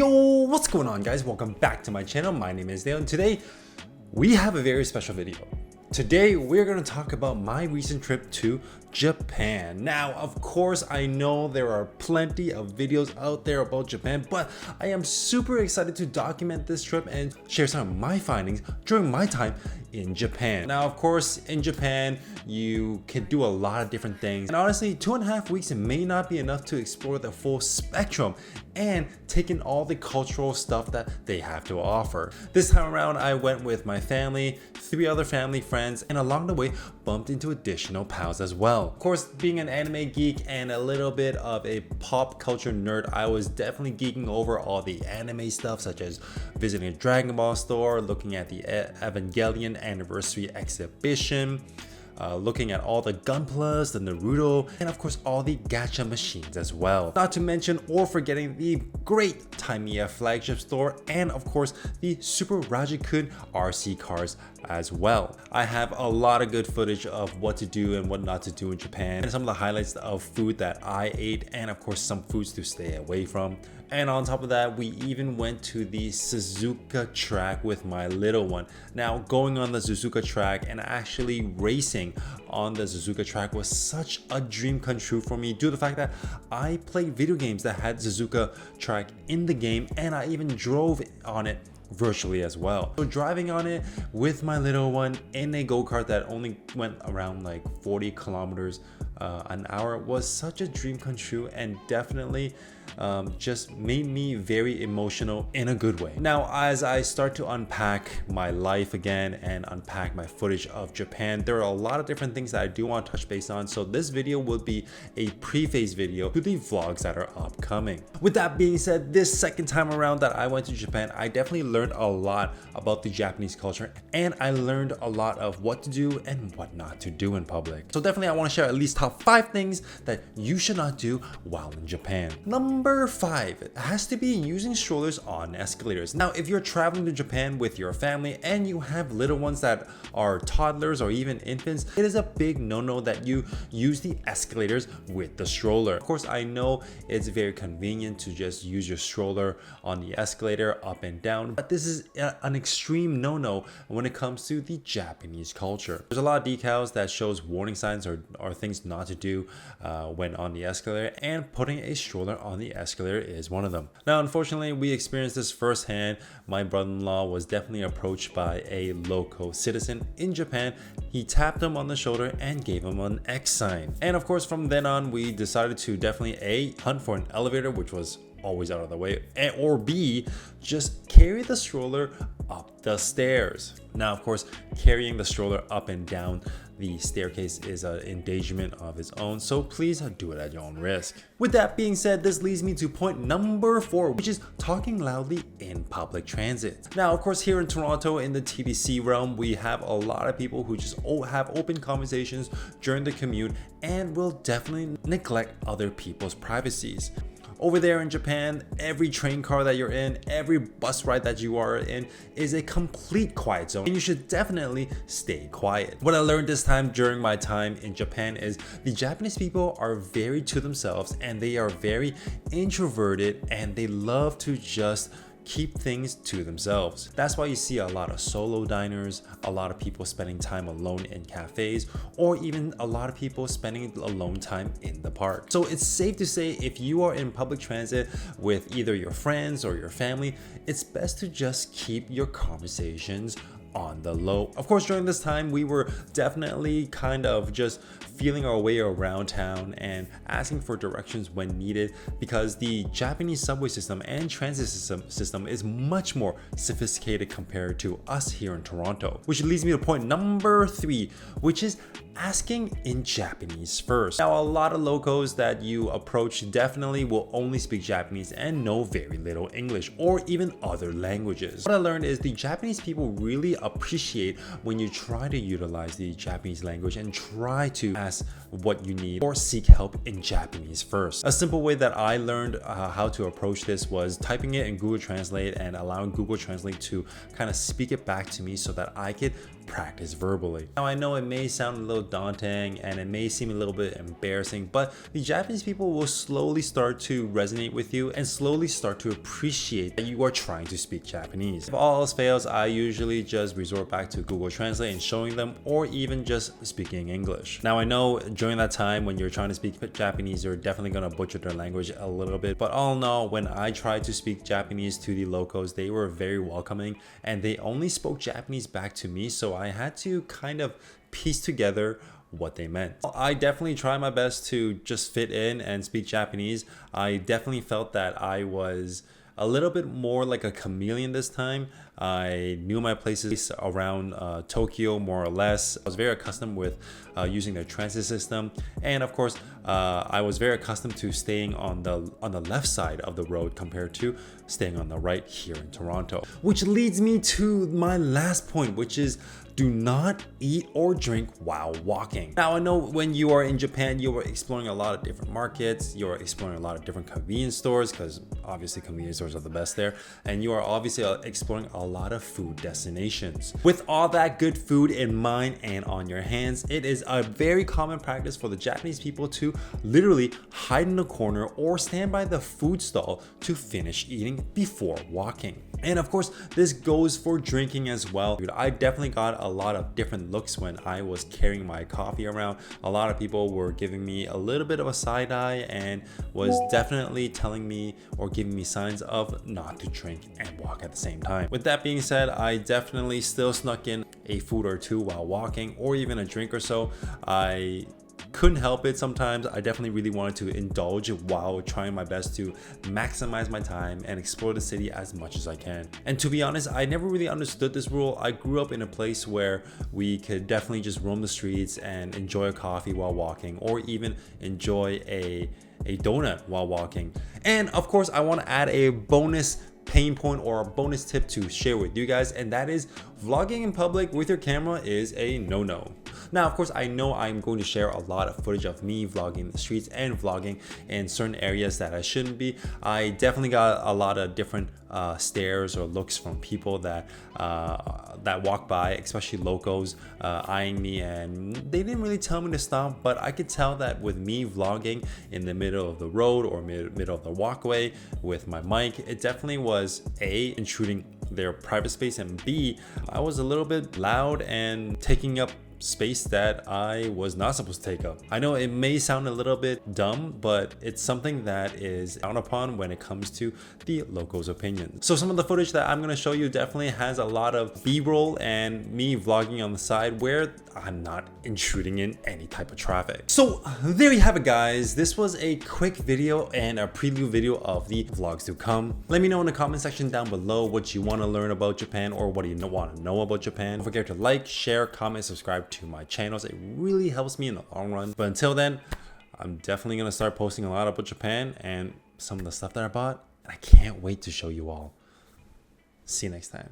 Yo, what's going on guys? Welcome back to my channel. My name is Dale and today we have a very special video. Today we're going to talk about my recent trip to Japan. Now, of course, I know there are plenty of videos out there about Japan, but I am super excited to document this trip and share some of my findings during my time in Japan. Now, of course, in Japan, you can do a lot of different things. And honestly, 2.5 weeks may not be enough to explore the full spectrum and take in all the cultural stuff that they have to offer. This time around, I went with my family, 3 other family friends, and along the way, bumped into additional pals as well. Of course, being an anime geek and a little bit of a pop culture nerd, I was definitely geeking over all the anime stuff, such as visiting a Dragon Ball store, looking at the Evangelion anniversary exhibition, looking at all the Gunplas, the Naruto, and of course all the gacha machines as well. Not to mention or forgetting the great Tamiya flagship store and of course the Super Raijin RC cars as well. I have a lot of good footage of what to do and what not to do in Japan, and some of the highlights of food that I ate, and of course some foods to stay away from. And on top of that, we even went to the Suzuka track with my little one. Now, going on the Suzuka track and actually racing on the Suzuka track was such a dream come true for me due to the fact that I played video games that had Suzuka track in the game, and I even drove on it virtually as well. So driving on it with my little one in a go-kart that only went around like 40 kilometers an hour was such a dream come true, and definitely just made me very emotional in a good way. Now, as I start to unpack my life again and unpack my footage of Japan, there are a lot of different things that I do want to touch base on. So this video will be a preface video to the vlogs that are upcoming. With that being said, this second time around that I went to Japan, I definitely learned a lot about the Japanese culture, and I learned a lot of what to do and what not to do in public. So definitely I want to share at least top 5 things that you should not do while in Japan. Number 5 has to be using strollers on escalators. Now, if you're traveling to Japan with your family and you have little ones that are toddlers or even infants, it is a big no-no that you use the escalators with the stroller. Of course, I know it's very convenient to just use your stroller on the escalator up and down, but this is an extreme no-no when it comes to the Japanese culture. There's a lot of decals that shows warning signs or things not to do when on the escalator, and putting a stroller on the escalator is one of them. Now, unfortunately, we experienced this firsthand. My brother-in-law was definitely approached by a local citizen in Japan. He tapped him on the shoulder and gave him an X sign. And of course, from then on, we decided to definitely A, hunt for an elevator, which was always out of the way, or B, just carry the stroller up the stairs. Now, of course, carrying the stroller up and down the staircase is an endangerment of its own, so please do it at your own risk. With that being said, this leads me to point number 4, which is talking loudly in public transit. Now, of course, here in Toronto, in the TTC realm, we have a lot of people who just have open conversations during the commute and will definitely neglect other people's privacies. Over there in Japan, every train car that you're in, every bus ride that you are in is a complete quiet zone, and you should definitely stay quiet. What I learned this time during my time in Japan is the Japanese people are very to themselves, and they are very introverted, and they love to just keep things to themselves. That's why you see a lot of solo diners, a lot of people spending time alone in cafes, or even a lot of people spending alone time in the park. So it's safe to say if you are in public transit with either your friends or your family, it's best to just keep your conversations on the low. Of course, during this time, we were definitely kind of just feeling our way around town and asking for directions when needed, because the Japanese subway system and transit system is much more sophisticated compared to us here in Toronto. Which leads me to point number 3, which is asking in Japanese first. Now, a lot of locals that you approach definitely will only speak Japanese and know very little English or even other languages. What I learned is the Japanese people really appreciate when you try to utilize the Japanese language and try to ask what you need or seek help in Japanese first. A simple way that I learned how to approach this was typing it in Google Translate and allowing Google Translate to kind of speak it back to me so that I could practice verbally. Now I know it may sound a little daunting and it may seem a little bit embarrassing, but the Japanese people will slowly start to resonate with you and slowly start to appreciate that you are trying to speak Japanese. If all else fails, I usually just resort back to Google Translate and showing them, or even just speaking English. Now I know during that time when you're trying to speak Japanese, you're definitely gonna butcher their language a little bit, but all in all, when I tried to speak Japanese to the locals, they were very welcoming and they only spoke Japanese back to me, so I had to kind of piece together what they meant. I definitely try my best to just fit in and speak Japanese. I definitely felt that I was a little bit more like a chameleon this time. I knew my places around Tokyo more or less. I was very accustomed with using their transit system, and of course I was very accustomed to staying on the left side of the road compared to staying on the right here in Toronto. Which leads me to my last point, which is do not eat or drink while walking. Now I know when you are in Japan, you are exploring a lot of different markets, you're exploring a lot of different convenience stores, because obviously convenience stores are the best there, and you are obviously exploring a lot of food destinations. With all that good food in mind and on your hands, it is a very common practice for the Japanese people to literally hide in a corner or stand by the food stall to finish eating before walking. And of course, this goes for drinking as well. Dude, I definitely got a lot of different looks when I was carrying my coffee around. A lot of people were giving me a little bit of a side eye and was definitely telling me or giving me signs of not to drink and walk at the same time. With that being said, I definitely still snuck in a food or two while walking, or even a drink or so. I couldn't help it sometimes. I definitely really wanted to indulge while trying my best to maximize my time and explore the city as much as I can. And to be honest, I never really understood this rule. I grew up in a place where we could definitely just roam the streets and enjoy a coffee while walking, or even enjoy a donut while walking. And of course, I want to add a bonus pain point or a bonus tip to share with you guys, and that is vlogging in public with your camera is a no-no. Now, of course, I know I'm going to share a lot of footage of me vlogging the streets and vlogging in certain areas that I shouldn't be. I definitely got a lot of different stares or looks from people that walk by, especially locals, eyeing me, and they didn't really tell me to stop, but I could tell that with me vlogging in the middle of the road or middle of the walkway with my mic, it definitely was A, intruding their private space, and B, I was a little bit loud and taking up space that I was not supposed to take up. I know it may sound a little bit dumb, but it's something that is frowned upon when it comes to the locals' opinions. So some of the footage that I'm going to show you definitely has a lot of B-roll and me vlogging on the side where I'm not intruding in any type of traffic. So there you have it, guys. This was a quick video and a prelude video of the vlogs to come. Let me know in the comment section down below what you want to learn about Japan, or what do you want to know about Japan. Don't forget to like, share, comment, subscribe to my channels. It really helps me in the long run. But until then, I'm definitely going to start posting a lot about Japan and some of the stuff that I bought. I can't wait to show you all. See you next time.